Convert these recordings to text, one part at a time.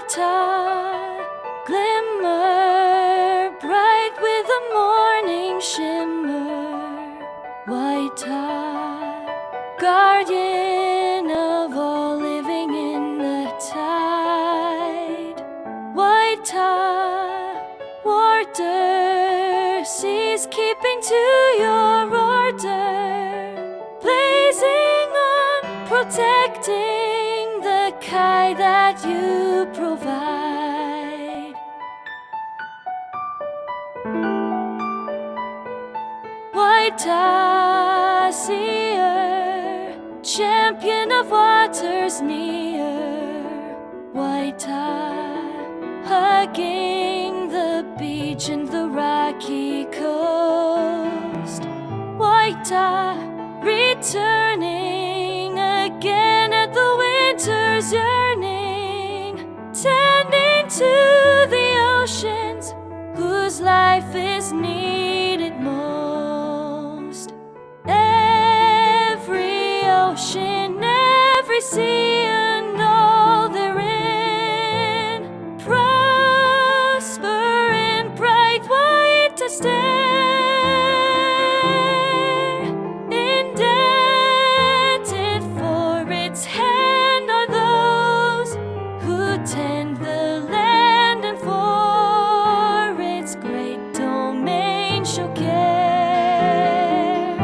Waitā, glimmer, bright with the morning shimmer. Waitā, guardian of all living in the tide. Waitā, warder, seas keeping to your order, blazing on, protecting the kai that you provide. Waitā, seer, champion of waters near. Waitā, hugging the beach and the rocky coast. Waitā, returning again at the winter's yearning, tending to the oceans whose life is needed most. Every ocean, every sea, and all therein, prosper in bright Waitā stare. Indebted for its hand are those who tend the land and for its great domain show care.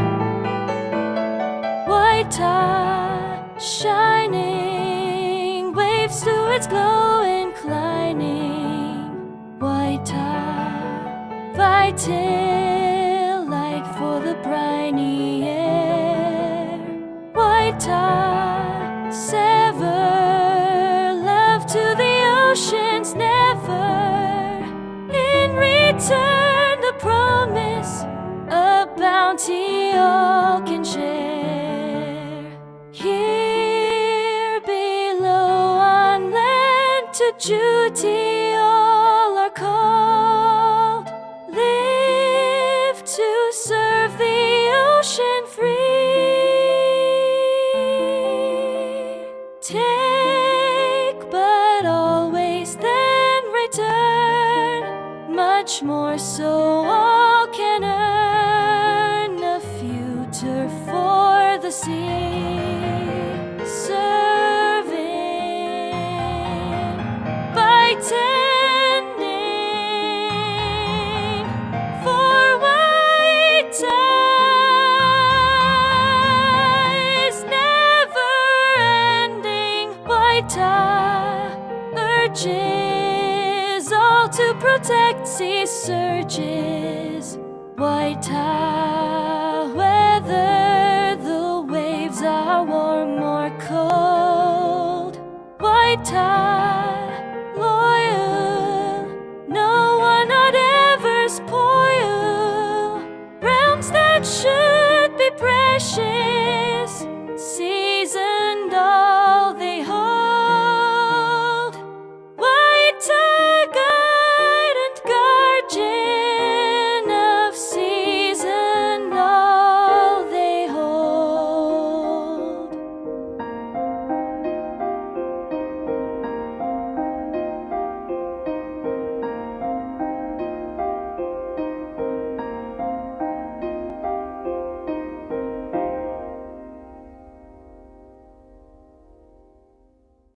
Waitā, shining, waves to its glow inclining. Waitā, vital light for the briny air. Waitā, sever love to the oceans never. In return, the promise, a bounty all can share. Here below on land, to duty all are called. Live to serve the ocean free. Take, but always then return. Much more so all can earn a future for the sea. Serving by tending for Waitā is never ending. Waitā urges all to protect sea surges. Waitā, whether the waves are warm or cold. Waitā,